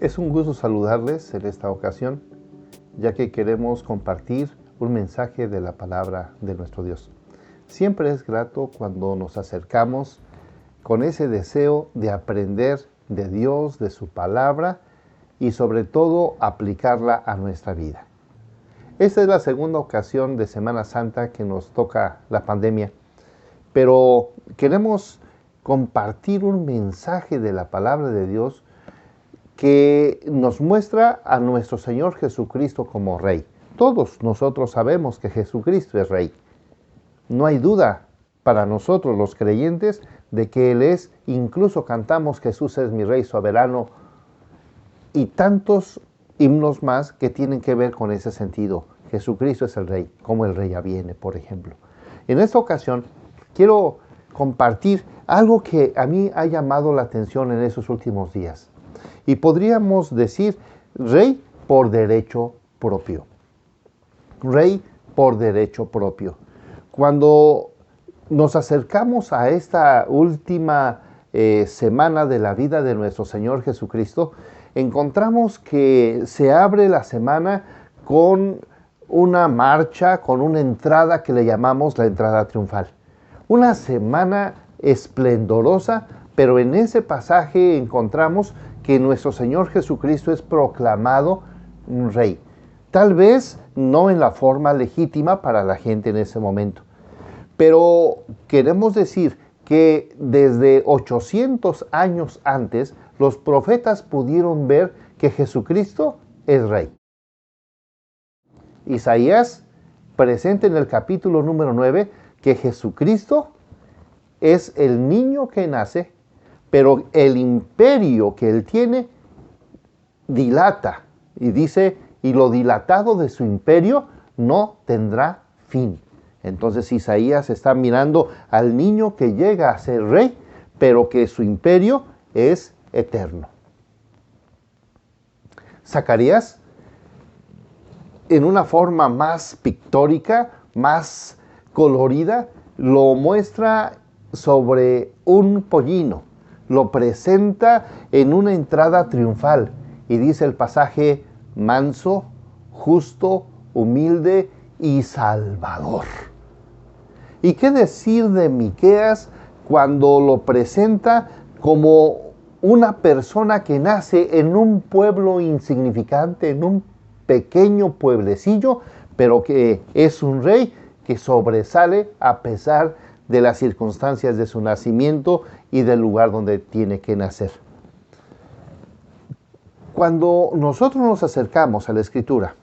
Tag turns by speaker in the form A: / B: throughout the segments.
A: Es un gusto saludarles en esta ocasión, ya que queremos compartir un mensaje de la palabra de nuestro Dios. Siempre es grato cuando nos acercamos con ese deseo de aprender de Dios, de su palabra y sobre todo aplicarla a nuestra vida. Esta es la segunda ocasión de Semana Santa que nos toca la pandemia, pero queremos compartir un mensaje de la palabra de Dios que nos muestra a nuestro Señor Jesucristo como Rey. Todos nosotros sabemos que Jesucristo es Rey. No hay duda para nosotros los creyentes de que Él es. Incluso cantamos Jesús es mi Rey soberano y tantos himnos más que tienen que ver con ese sentido. Jesucristo es el Rey, como el Rey ya viene, por ejemplo. En esta ocasión quiero compartir algo que a mí ha llamado la atención en esos últimos días. Y podríamos decir Rey por derecho propio. Rey por derecho propio. Cuando nos acercamos a esta última semana de la vida de nuestro Señor Jesucristo, encontramos que se abre la semana con una marcha, con una entrada que le llamamos la entrada triunfal. Una semana esplendorosa, pero en ese pasaje encontramos que nuestro Señor Jesucristo es proclamado Rey. Tal vez no en la forma legítima para la gente en ese momento, pero queremos decir que desde 800 años antes, los profetas pudieron ver que Jesucristo es Rey. Isaías presenta en el capítulo número 9 que Jesucristo es el niño que nace, pero el imperio que él tiene dilata. Y dice, y lo dilatado de su imperio no tendrá fin. Entonces Isaías está mirando al niño que llega a ser rey, pero que su imperio es eterno. Zacarías, en una forma más pictórica, más colorida, lo muestra sobre un pollino. Lo presenta en una entrada triunfal y dice el pasaje, manso, justo, humilde y salvador. ¿Y qué decir de Miqueas cuando lo presenta como una persona que nace en un pueblo insignificante, en un pequeño pueblecillo, pero que es un rey que sobresale a pesar de las circunstancias de su nacimiento y del lugar donde tiene que nacer? Cuando nosotros nos acercamos a la Escritura,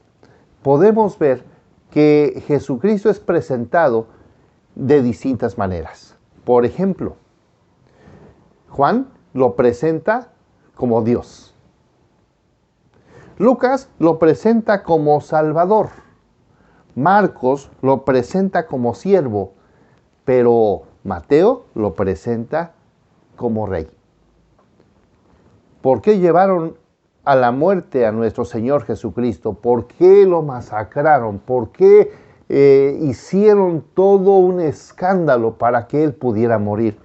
A: podemos ver que Jesucristo es presentado de distintas maneras. Por ejemplo, Juan lo presenta como Dios. Lucas lo presenta como Salvador. Marcos lo presenta como siervo, pero Mateo lo presenta como Rey. ¿Por qué llevaron a la muerte a nuestro Señor Jesucristo? ¿Por qué lo masacraron? ¿Por qué hicieron todo un escándalo para que Él pudiera morir?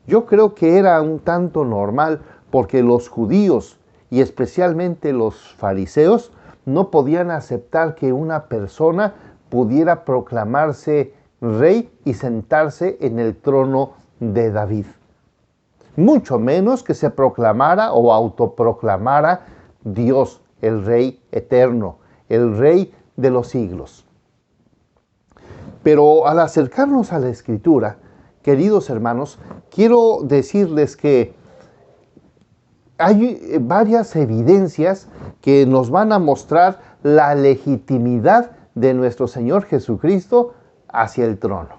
A: Yo creo que era un tanto normal, porque los judíos y especialmente los fariseos no podían aceptar que una persona pudiera proclamarse rey y sentarse en el trono de David. Mucho menos que se proclamara o autoproclamara Dios, el Rey eterno, el Rey de los siglos. Pero al acercarnos a la Escritura, queridos hermanos, quiero decirles que hay varias evidencias que nos van a mostrar la legitimidad de nuestro Señor Jesucristo hacia el trono.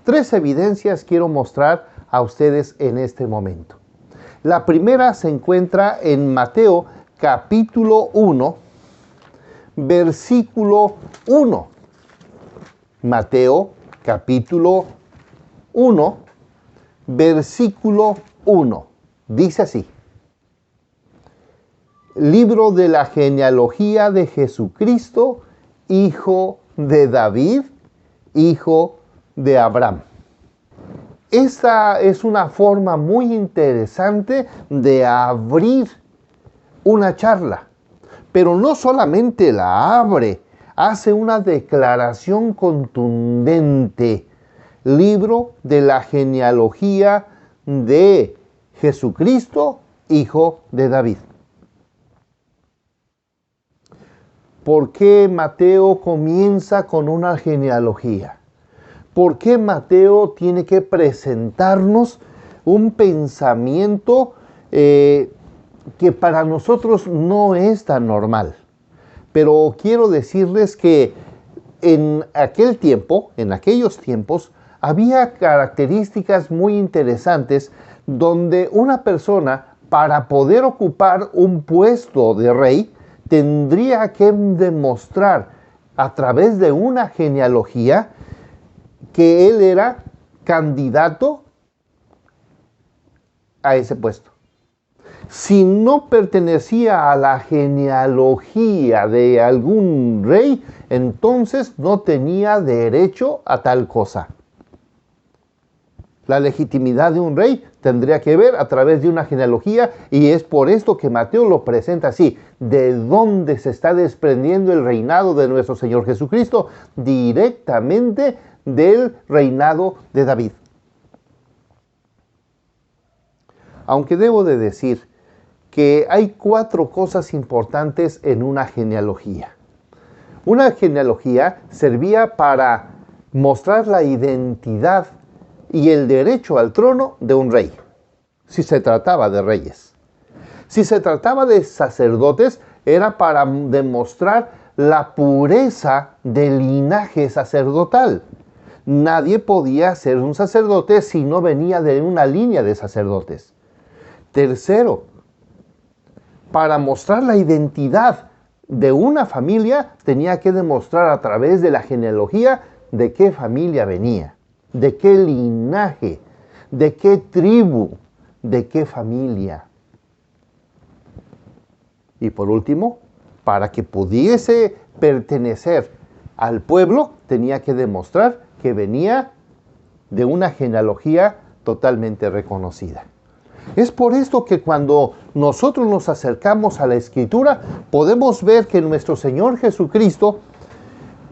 A: 3 evidencias quiero mostrar a ustedes en este momento. La primera se encuentra en Mateo capítulo 1, versículo 1. Mateo capítulo 1, versículo 1. Dice así: libro de la genealogía de Jesucristo, hijo de David, hijo de Abraham. Esta es una forma muy interesante de abrir una charla, pero no solamente la abre, hace una declaración contundente. Libro de la genealogía de Jesucristo, hijo de David. ¿Por qué Mateo comienza con una genealogía? ¿Por qué Mateo tiene que presentarnos un pensamiento que para nosotros no es tan normal? Pero quiero decirles que en aquellos tiempos, había características muy interesantes donde una persona, para poder ocupar un puesto de rey, tendría que demostrar a través de una genealogía que él era candidato a ese puesto. Si no pertenecía a la genealogía de algún rey, entonces no tenía derecho a tal cosa. La legitimidad de un rey tendría que ver a través de una genealogía, y es por esto que Mateo lo presenta así. ¿De dónde se está desprendiendo el reinado de nuestro Señor Jesucristo? Directamente del reinado de David. Aunque debo de decir que hay 4 cosas importantes en una genealogía. Una genealogía servía para mostrar la identidad y el derecho al trono de un rey, si se trataba de reyes. Si se trataba de sacerdotes, era para demostrar la pureza del linaje sacerdotal. Nadie podía ser un sacerdote si no venía de una línea de sacerdotes. Tercero, para mostrar la identidad de una familia, tenía que demostrar a través de la genealogía de qué familia venía, de qué linaje, de qué tribu, de qué familia. Y por último, para que pudiese pertenecer al pueblo, tenía que demostrar que venía de una genealogía totalmente reconocida. Es por esto que cuando nosotros nos acercamos a la Escritura, podemos ver que nuestro Señor Jesucristo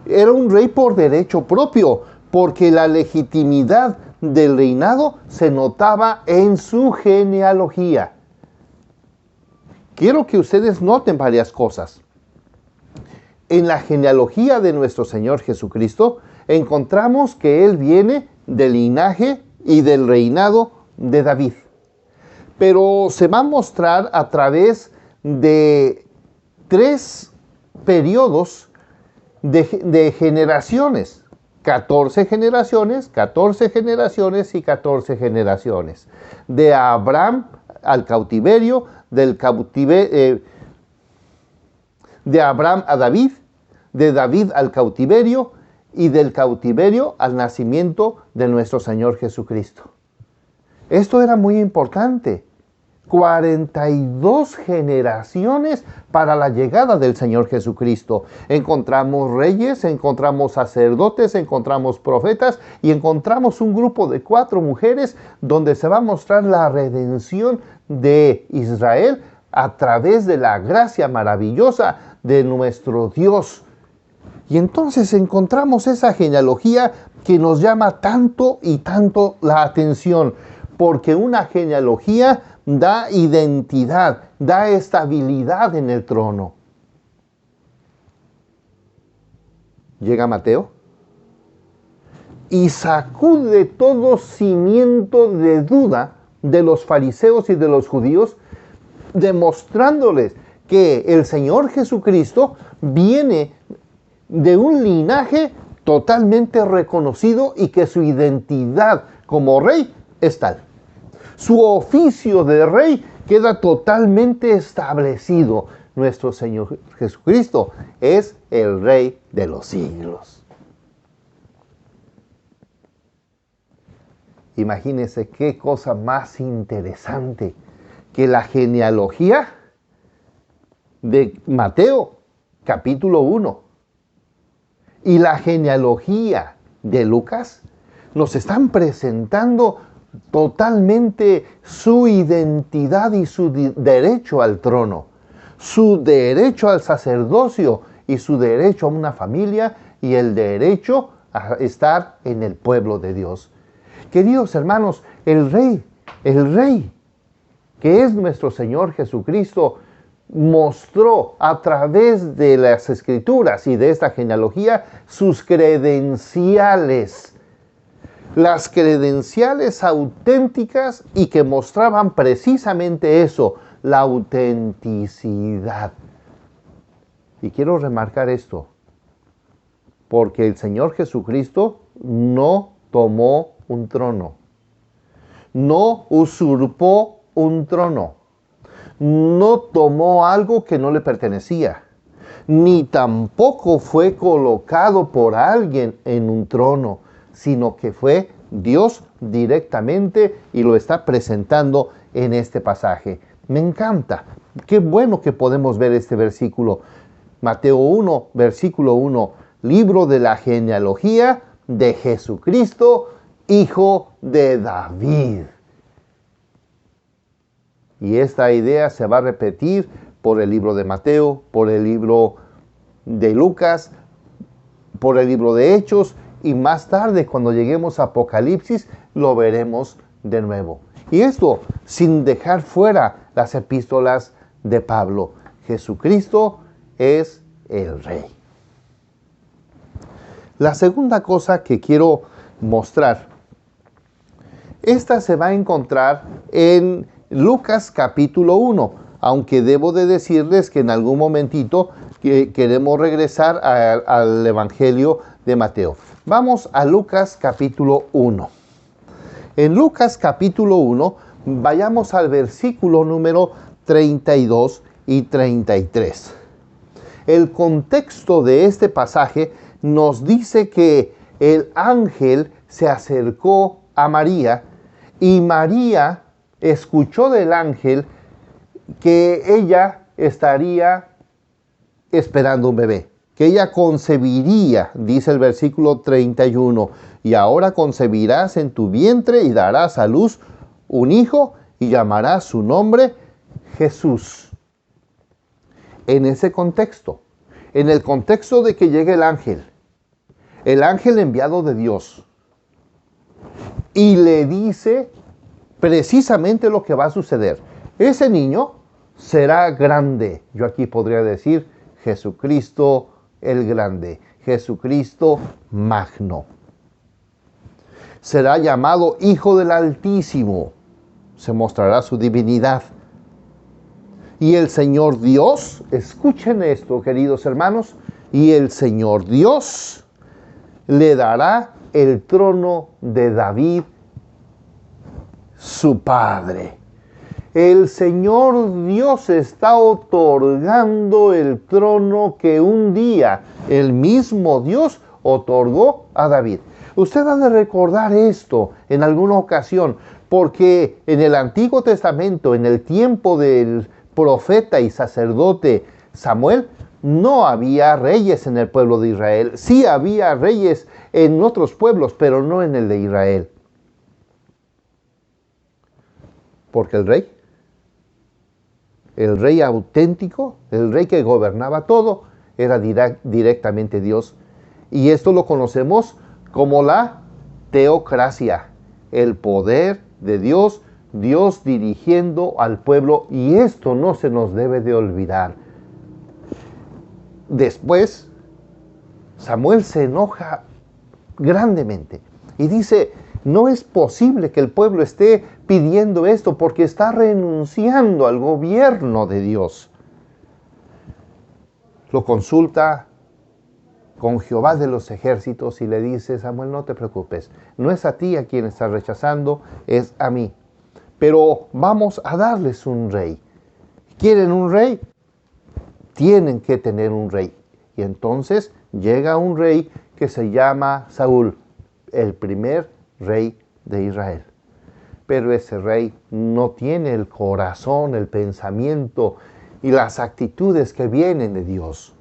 A: era un rey por derecho propio, porque la legitimidad del reinado se notaba en su genealogía. Quiero que ustedes noten varias cosas. En la genealogía de nuestro Señor Jesucristo, encontramos que Él viene del linaje y del reinado de David. Pero se va a mostrar a través de 3 periodos de generaciones. 14 generaciones, 14 generaciones y 14 generaciones. De Abraham al cautiverio, de Abraham a David, de David al cautiverio y del cautiverio al nacimiento de nuestro Señor Jesucristo. Esto era muy importante. 42 generaciones para la llegada del Señor Jesucristo. Encontramos reyes, encontramos sacerdotes, encontramos profetas y encontramos un grupo de 4 mujeres donde se va a mostrar la redención de Israel a través de la gracia maravillosa de nuestro Dios. Y entonces encontramos esa genealogía que nos llama tanto y tanto la atención, porque una genealogía da identidad, da estabilidad en el trono. Llega Mateo y sacude todo cimiento de duda de los fariseos y de los judíos, demostrándoles que el Señor Jesucristo viene de un linaje totalmente reconocido y que su identidad como rey es tal. Su oficio de rey queda totalmente establecido. Nuestro Señor Jesucristo es el Rey de los siglos. Imagínense qué cosa más interesante que la genealogía de Mateo, capítulo 1, y la genealogía de Lucas nos están presentando totalmente su identidad y su derecho al trono. su derecho al sacerdocio y su derecho a una familia y el derecho a estar en el pueblo de Dios. Queridos hermanos, el Rey, que es nuestro Señor Jesucristo, mostró a través de las Escrituras y de esta genealogía sus credenciales. Las credenciales auténticas y que mostraban precisamente eso, la autenticidad. Y quiero remarcar esto, porque el Señor Jesucristo no tomó un trono, no usurpó un trono, no tomó algo que no le pertenecía, ni tampoco fue colocado por alguien en un trono, sino que fue Dios directamente y lo está presentando en este pasaje. Me encanta. Qué bueno que podemos ver este versículo. Mateo 1, versículo 1. Libro de la genealogía de Jesucristo, hijo de David. Y esta idea se va a repetir por el libro de Mateo, por el libro de Lucas, por el libro de Hechos, y más tarde, cuando lleguemos a Apocalipsis, lo veremos de nuevo. Y esto sin dejar fuera las epístolas de Pablo. Jesucristo es el Rey. La segunda cosa que quiero mostrar, esta se va a encontrar en Lucas capítulo 1, aunque debo de decirles que en algún momentito queremos regresar al Evangelio de Mateo. Vamos a Lucas capítulo 1. En Lucas capítulo 1, vayamos al versículo número 32 y 33. El contexto de este pasaje nos dice que el ángel se acercó a María y María escuchó del ángel que ella estaría esperando un bebé, que ella concebiría, dice el versículo 31, y ahora concebirás en tu vientre y darás a luz un hijo y llamarás su nombre Jesús. En ese contexto, en el contexto de que llegue el ángel enviado de Dios, y le dice precisamente lo que va a suceder. Ese niño será grande. Yo aquí podría decir Jesucristo el Grande, Jesucristo Magno. Será llamado Hijo del Altísimo. Se mostrará su divinidad. Y el Señor Dios, escuchen esto, queridos hermanos, y el Señor Dios le dará el trono de David, su padre. El Señor Dios está otorgando el trono que un día el mismo Dios otorgó a David. Usted ha de recordar esto en alguna ocasión, porque en el Antiguo Testamento, en el tiempo del profeta y sacerdote Samuel, no había reyes en el pueblo de Israel. Sí había reyes en otros pueblos, pero no en el de Israel. Porque el rey auténtico, el rey que gobernaba todo, era directamente Dios. Y esto lo conocemos como la teocracia, el poder de Dios, Dios dirigiendo al pueblo, y esto no se nos debe de olvidar. Después, Samuel se enoja grandemente y dice: no es posible que el pueblo esté pidiendo esto porque está renunciando al gobierno de Dios. Lo consulta con Jehová de los ejércitos y le dice: Samuel, no te preocupes, no es a ti a quien estás rechazando, es a mí. Pero vamos a darles un rey. ¿Quieren un rey? Tienen que tener un rey. Y entonces llega un rey que se llama Saúl, el primer rey de Israel. Pero ese rey no tiene el corazón, el pensamiento y las actitudes que vienen de Dios.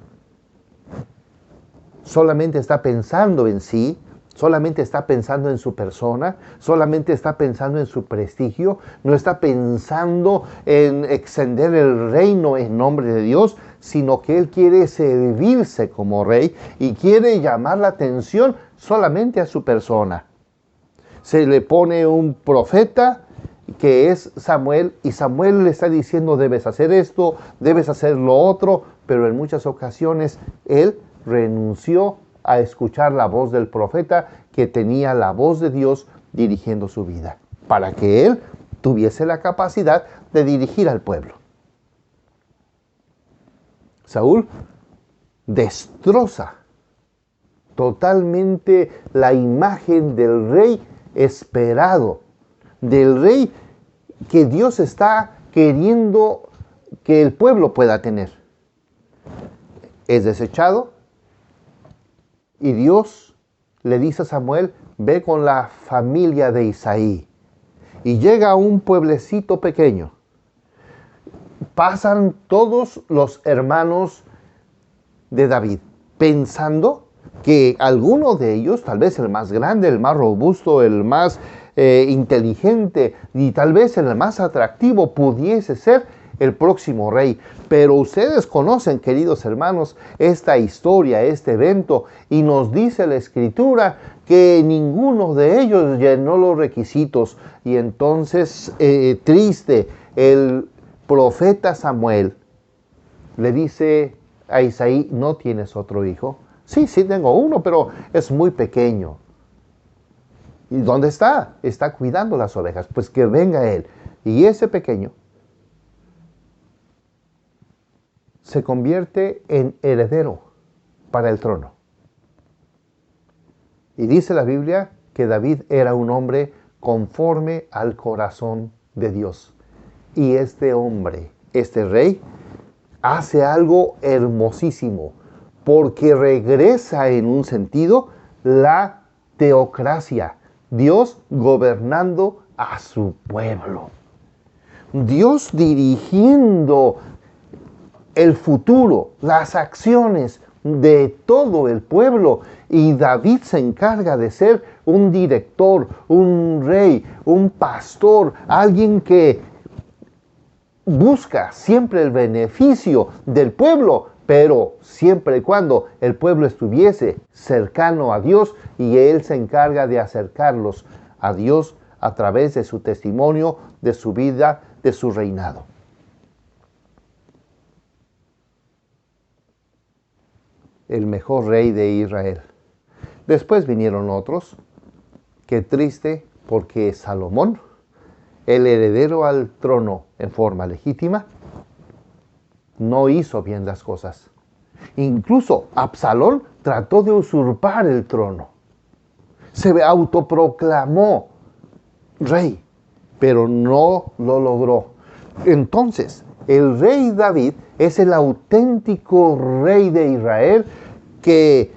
A: Solamente está pensando en sí Solamente está pensando en su persona, solamente está pensando en su prestigio, no está pensando en extender el reino en nombre de Dios, sino que él quiere servirse como rey y quiere llamar la atención solamente a su persona. Se le pone un profeta que es Samuel, y Samuel le está diciendo: debes hacer esto, debes hacer lo otro, pero en muchas ocasiones él renunció a escuchar la voz del profeta, que tenía la voz de Dios dirigiendo su vida, para que él tuviese la capacidad de dirigir al pueblo. Saúl destroza totalmente la imagen del rey esperado, del rey que Dios está queriendo que el pueblo pueda tener. Es desechado y Dios le dice a Samuel: ve con la familia de Isaí. Y llega a un pueblecito pequeño. Pasan todos los hermanos de David, pensando que alguno de ellos, tal vez el más grande, el más robusto, el más inteligente y tal vez el más atractivo, pudiese ser el próximo rey. Pero ustedes conocen, queridos hermanos, esta historia, este evento, y nos dice la Escritura que ninguno de ellos llenó los requisitos. Y entonces, triste, el profeta Samuel le dice a Isaí: ¿no tienes otro hijo? Sí, tengo uno, pero es muy pequeño. ¿Y dónde está? Está cuidando las ovejas. Pues que venga él. Y ese pequeño se convierte en heredero para el trono. Y dice la Biblia que David era un hombre conforme al corazón de Dios. Y este hombre, este rey, hace algo hermosísimo, porque regresa en un sentido la teocracia, Dios gobernando a su pueblo, Dios dirigiendo el futuro, las acciones de todo el pueblo, y David se encarga de ser un director, un rey, un pastor, alguien que busca siempre el beneficio del pueblo, pero siempre y cuando el pueblo estuviese cercano a Dios, y él se encarga de acercarlos a Dios a través de su testimonio, de su vida, de su reinado. El mejor rey de Israel. Después vinieron otros. Qué triste, porque Salomón, el heredero al trono en forma legítima, no hizo bien las cosas. Incluso Absalón trató de usurpar el trono. Se autoproclamó rey, pero no lo logró. Entonces, el rey David es el auténtico rey de Israel, que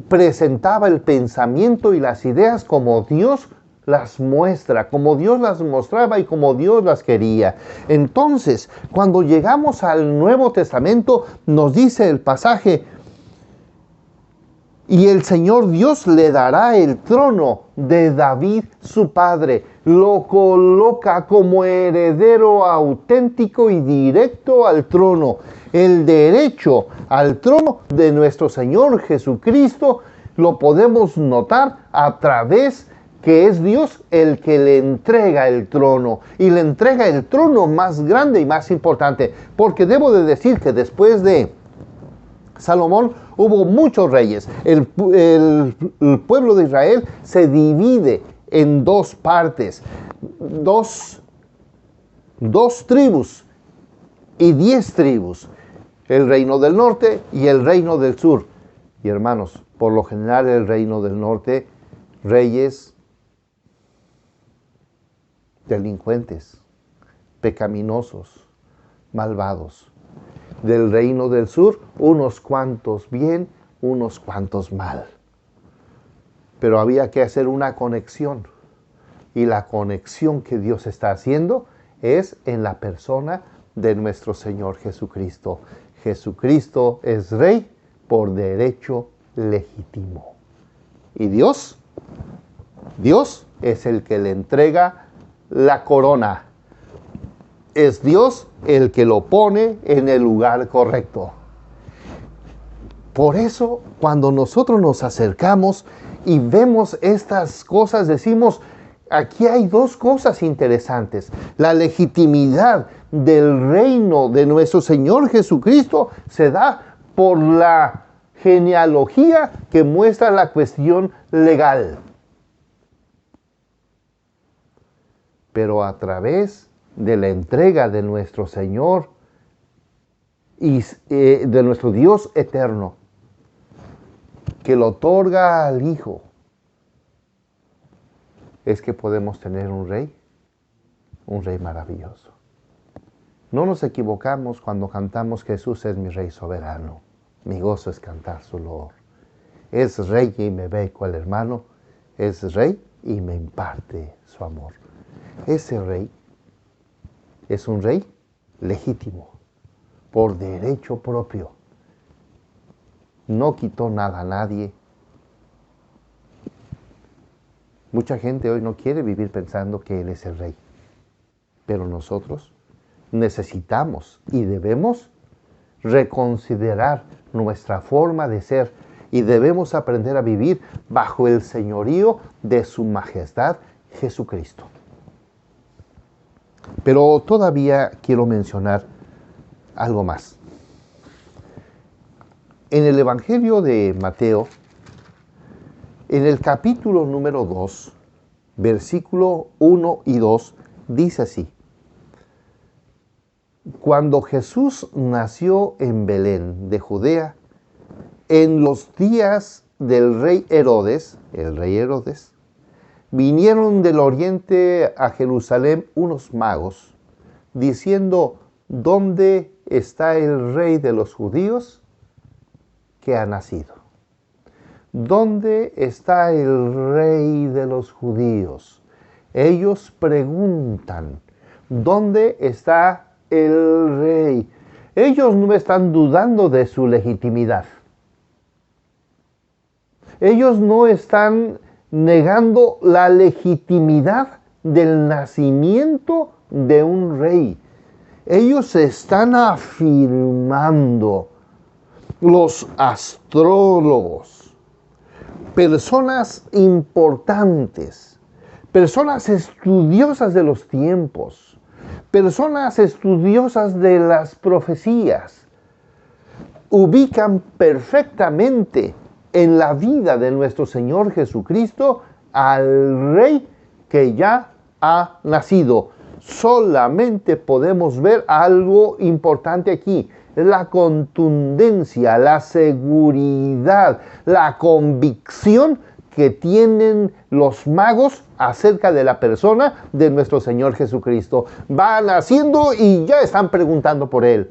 A: presentaba el pensamiento y las ideas como Dios las muestra, como Dios las mostraba y como Dios las quería. Entonces, cuando llegamos al Nuevo Testamento, nos dice el pasaje: y el Señor Dios le dará el trono de David su padre. Lo coloca como heredero auténtico y directo al trono. El derecho al trono de nuestro Señor Jesucristo lo podemos notar a través que es Dios el que le entrega el trono, y le entrega el trono más grande y más importante, porque debo de decir que después de Salomón hubo muchos reyes. El pueblo de Israel se divide en dos partes, dos tribus y 10 tribus, el reino del norte y el reino del sur. Y hermanos, por lo general el reino del norte, reyes delincuentes, pecaminosos, malvados. Del reino del sur, unos cuantos bien, unos cuantos mal. Pero había que hacer una conexión. Y la conexión que Dios está haciendo es en la persona de nuestro Señor Jesucristo. Jesucristo es rey por derecho legítimo. Y Dios Dios es el que le entrega la corona. Es Dios el que lo pone en el lugar correcto. Por eso, cuando nosotros nos acercamos y vemos estas cosas, decimos, aquí hay dos cosas interesantes. La legitimidad del reino de nuestro Señor Jesucristo se da por la genealogía que muestra la cuestión legal. Pero a través de la entrega de nuestro Señor y de nuestro Dios eterno, que lo otorga al Hijo, es que podemos tener un rey maravilloso. No nos equivocamos cuando cantamos Jesús es mi Rey soberano. Mi gozo es cantar su loor. Es Rey y me ve cual hermano. Es Rey y me imparte su amor. Ese Rey es un Rey legítimo, por derecho propio. No quitó nada a nadie. Mucha gente hoy no quiere vivir pensando que Él es el Rey. Pero nosotros necesitamos y debemos reconsiderar nuestra forma de ser y debemos aprender a vivir bajo el señorío de su majestad Jesucristo. Pero todavía quiero mencionar algo más. En el Evangelio de Mateo, en el capítulo número 2, versículo 1 y 2, dice así: Cuando Jesús nació en Belén de Judea, en los días del rey Herodes, vinieron del oriente a Jerusalén unos magos, diciendo, ¿dónde está el rey de los judíos que ha nacido? ¿Dónde está el rey de los judíos? Ellos preguntan, ¿dónde está el rey? Ellos no están dudando de su legitimidad. Ellos no están negando la legitimidad del nacimiento de un rey. Ellos están afirmando. Los astrólogos, personas importantes, personas estudiosas de los tiempos, personas estudiosas de las profecías, ubican perfectamente en la vida de nuestro Señor Jesucristo al Rey que ya ha nacido. Solamente podemos ver algo importante aquí: la contundencia, la seguridad, la convicción que tienen los magos acerca de la persona de nuestro Señor Jesucristo. Va naciendo y ya están preguntando por Él.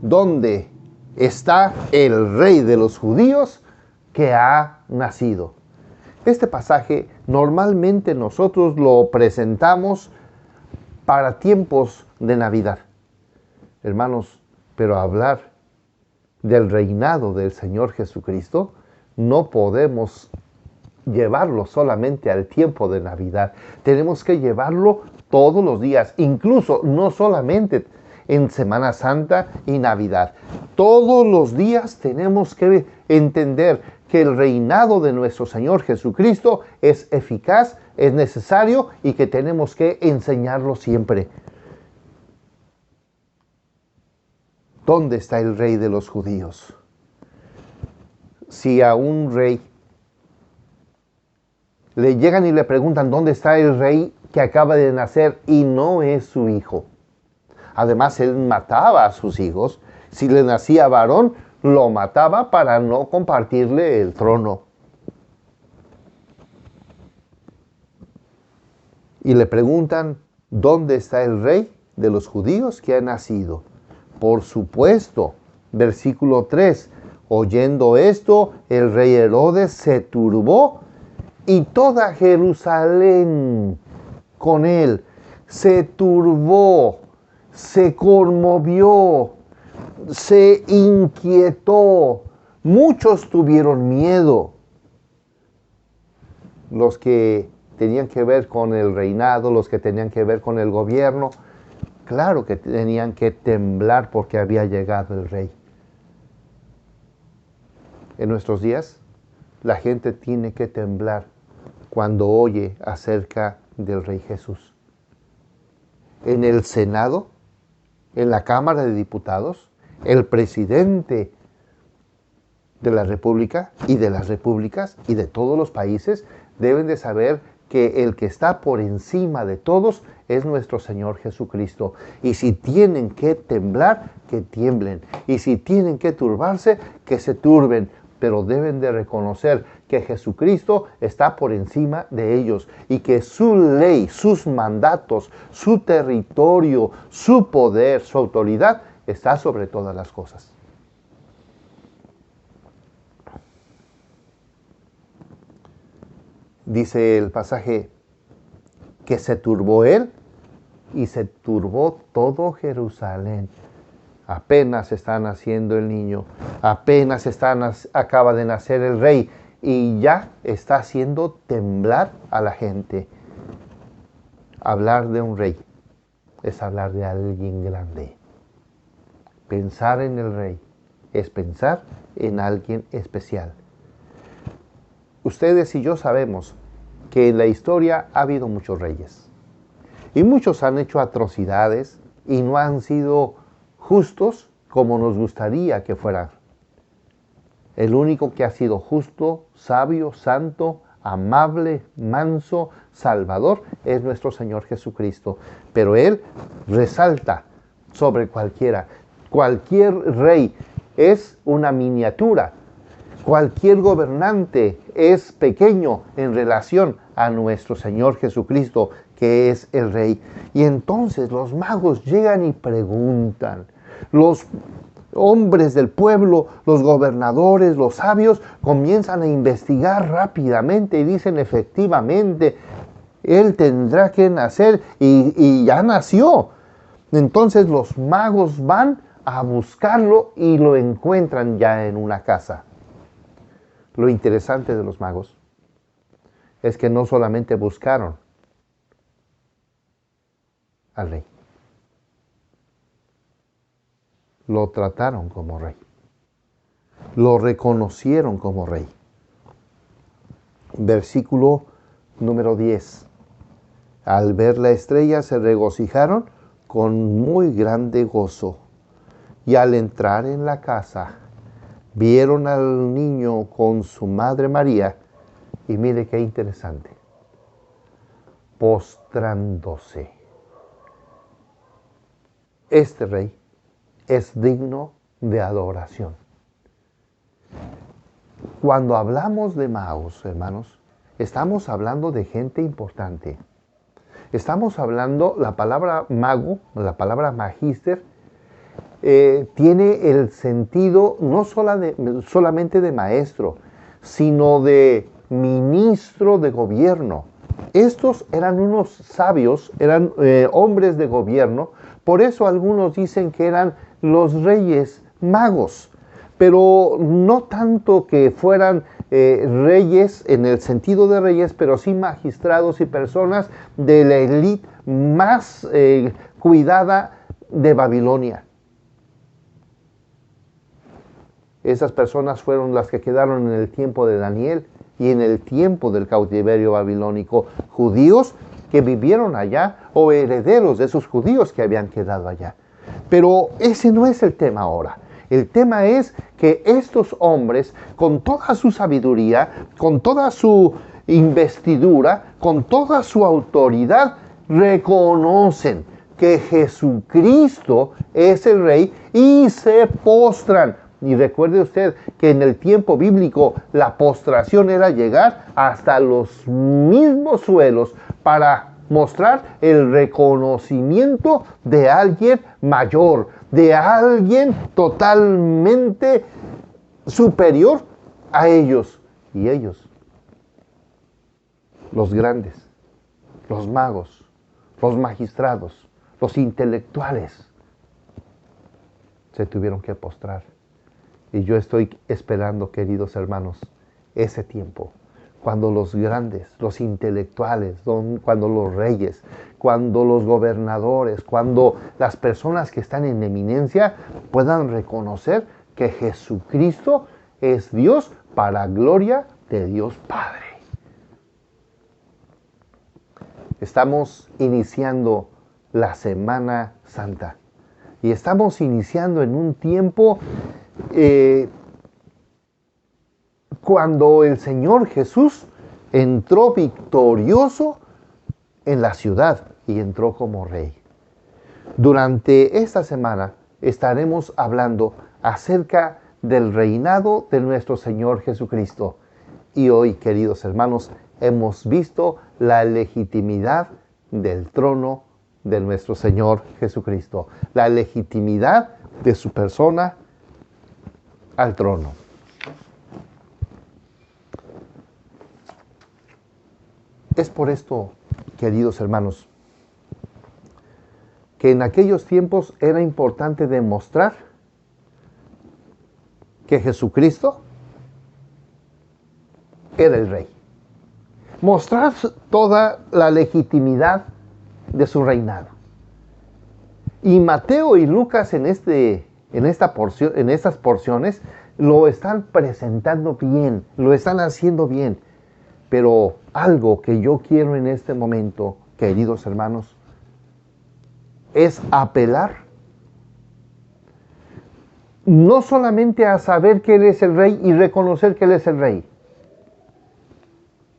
A: ¿Dónde está el Rey de los judíos que ha nacido? Este pasaje normalmente nosotros lo presentamos para tiempos de Navidad. Hermanos, pero hablar del reinado del Señor Jesucristo no podemos llevarlo solamente al tiempo de Navidad. Tenemos que llevarlo todos los días, incluso no solamente en Semana Santa y Navidad. Todos los días tenemos que entender que el reinado de nuestro Señor Jesucristo es eficaz, es necesario y que tenemos que enseñarlo siempre. ¿Dónde está el rey de los judíos? Si a un rey le llegan y le preguntan dónde está el rey que acaba de nacer y no es su hijo. Además, él mataba a sus hijos. Si le nacía varón, lo mataba para no compartirle el trono. Y le preguntan, ¿dónde está el rey de los judíos que ha nacido? Por supuesto, versículo 3, oyendo esto, el rey Herodes se turbó y toda Jerusalén con él. Se turbó, se conmovió, se inquietó. Muchos tuvieron miedo. los que tenían que ver con el reinado, los que tenían que ver con el gobierno, claro que tenían que temblar porque había llegado el rey. En nuestros días, la gente tiene que temblar cuando oye acerca del Rey Jesús. En el Senado, en la Cámara de Diputados, el presidente de la República y de las repúblicas y de todos los países deben de saber que el que está por encima de todos es nuestro Señor Jesucristo. Y si tienen que temblar, que tiemblen. Y si tienen que turbarse, que se turben. Pero deben de reconocer que Jesucristo está por encima de ellos y que su ley, sus mandatos, su territorio, su poder, su autoridad está sobre todas las cosas. Dice el pasaje que se turbó él y se turbó todo Jerusalén. Apenas está naciendo el niño, apenas acaba de nacer el rey y ya está haciendo temblar a la gente. Hablar de un rey es hablar de alguien grande. Pensar en el rey es pensar en alguien especial. Ustedes y yo sabemos que en la historia ha habido muchos reyes y muchos han hecho atrocidades y no han sido justos como nos gustaría que fueran. El único que ha sido justo, sabio, santo, amable, manso, salvador es nuestro Señor Jesucristo. Pero Él resalta sobre cualquiera. Cualquier rey es una miniatura. Cualquier gobernante es pequeño en relación a nuestro Señor Jesucristo, que es el Rey. Y entonces los magos llegan y preguntan. Los hombres del pueblo, los gobernadores, los sabios, comienzan a investigar rápidamente y dicen efectivamente, Él tendrá que nacer y ya nació. Entonces los magos van a buscarlo y lo encuentran ya en una casa. Lo interesante de los magos es que no solamente buscaron al rey, lo trataron como rey, lo reconocieron como rey. Versículo número 10. Al ver la estrella se regocijaron con muy grande gozo, y al entrar en la casa vieron al niño con su madre María, y mire qué interesante, postrándose. Este rey es digno de adoración. Cuando hablamos de magos, hermanos, estamos hablando de gente importante. Estamos hablando, la palabra mago, la palabra magíster, tiene el sentido no solamente de maestro, sino de ministro de gobierno. Estos eran unos sabios, eran hombres de gobierno, por eso algunos dicen que eran los reyes magos, pero no tanto que fueran reyes en el sentido de reyes, pero sí magistrados y personas de la élite más cuidada de Babilonia. Esas personas fueron las que quedaron en el tiempo de Daniel y en el tiempo del cautiverio babilónico. Judíos que vivieron allá o herederos de esos judíos que habían quedado allá. Pero ese no es el tema ahora. El tema es que estos hombres, con toda su sabiduría, con toda su investidura, con toda su autoridad, reconocen que Jesucristo es el Rey y se postran. Y recuerde usted que en el tiempo bíblico la postración era llegar hasta los mismos suelos para mostrar el reconocimiento de alguien mayor, de alguien totalmente superior a ellos. Y ellos, los grandes, los magos, los magistrados, los intelectuales, se tuvieron que postrar. Y yo estoy esperando, queridos hermanos, ese tiempo, cuando los grandes, los intelectuales, cuando los reyes, cuando los gobernadores, cuando las personas que están en eminencia puedan reconocer que Jesucristo es Dios para gloria de Dios Padre. Estamos iniciando la Semana Santa y estamos iniciando en un tiempo cuando el Señor Jesús entró victorioso en la ciudad y entró como rey. Durante esta semana estaremos hablando acerca del reinado de nuestro Señor Jesucristo. Y hoy, queridos hermanos, hemos visto la legitimidad del trono de nuestro Señor Jesucristo, la legitimidad de su persona al trono. Es por esto, queridos hermanos, que en aquellos tiempos era importante demostrar que Jesucristo era el Rey. Mostrar toda la legitimidad de su reinado. Y Mateo y Lucas en estas porciones lo están presentando bien, lo están haciendo bien. Pero algo que yo quiero en este momento, queridos hermanos, es apelar no solamente a saber que Él es el Rey y reconocer que Él es el Rey,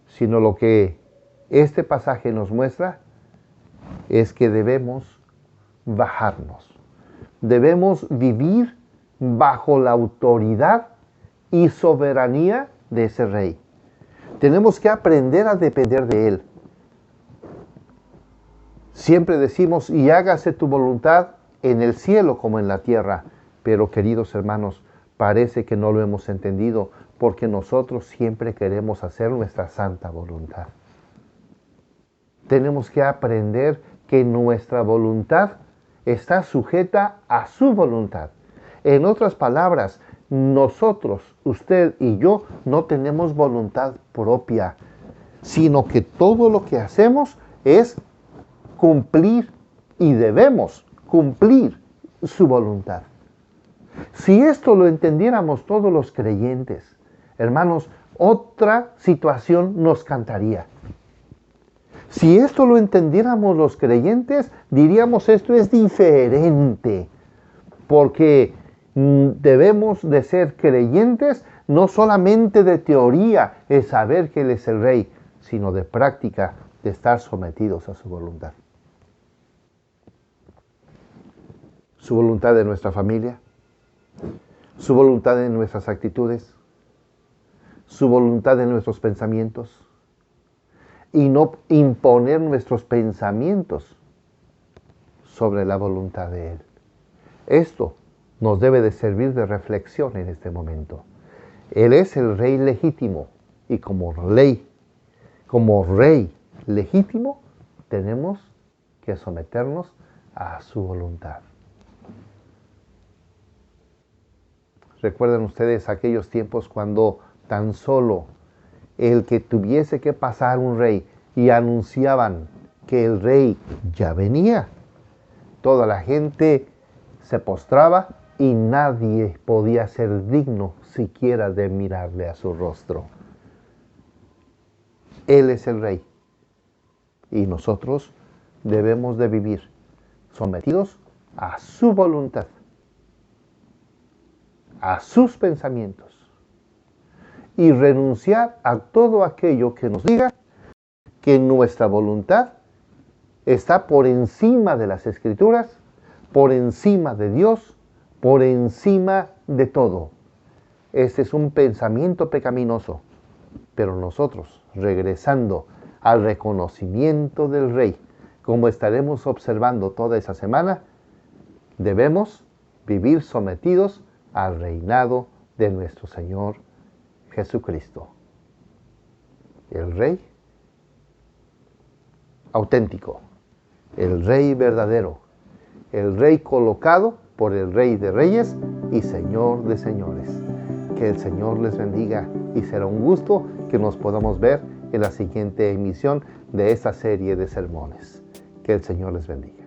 A: sino lo que este pasaje nos muestra es que debemos bajarnos. Debemos vivir bajo la autoridad y soberanía de ese Rey. Tenemos que aprender a depender de Él. Siempre decimos, y hágase tu voluntad en el cielo como en la tierra. Pero, queridos hermanos, parece que no lo hemos entendido, porque nosotros siempre queremos hacer nuestra santa voluntad. Tenemos que aprender que nuestra voluntad está sujeta a su voluntad. En otras palabras, nosotros, usted y yo, no tenemos voluntad propia, sino que todo lo que hacemos es cumplir y debemos cumplir su voluntad. Si esto lo entendiéramos todos los creyentes, hermanos, otra situación nos cantaría. Si esto lo entendiéramos los creyentes, diríamos esto es diferente, porque debemos de ser creyentes no solamente de teoría, es saber que Él es el Rey, sino de práctica, de estar sometidos a su voluntad. Su voluntad en nuestra familia, su voluntad en nuestras actitudes, su voluntad en nuestros pensamientos, y no imponer nuestros pensamientos sobre la voluntad de Él. Esto nos debe de servir de reflexión en este momento. Él es el Rey legítimo y como Rey legítimo, tenemos que someternos a su voluntad. ¿Recuerdan ustedes aquellos tiempos cuando tan solo el que tuviese que pasar un rey y anunciaban que el rey ya venía? Toda la gente se postraba y nadie podía ser digno siquiera de mirarle a su rostro. Él es el Rey y nosotros debemos de vivir sometidos a su voluntad, a sus pensamientos y renunciar a todo aquello que nos diga que nuestra voluntad está por encima de las Escrituras, por encima de Dios, por encima de todo. Este es un pensamiento pecaminoso, pero nosotros, regresando al reconocimiento del Rey, como estaremos observando toda esa semana, debemos vivir sometidos al reinado de nuestro Señor Jesucristo. El Rey auténtico, el Rey verdadero, el Rey colocado por el Rey de Reyes y Señor de Señores. Que el Señor les bendiga y será un gusto que nos podamos ver en la siguiente emisión de esta serie de sermones. Que el Señor les bendiga.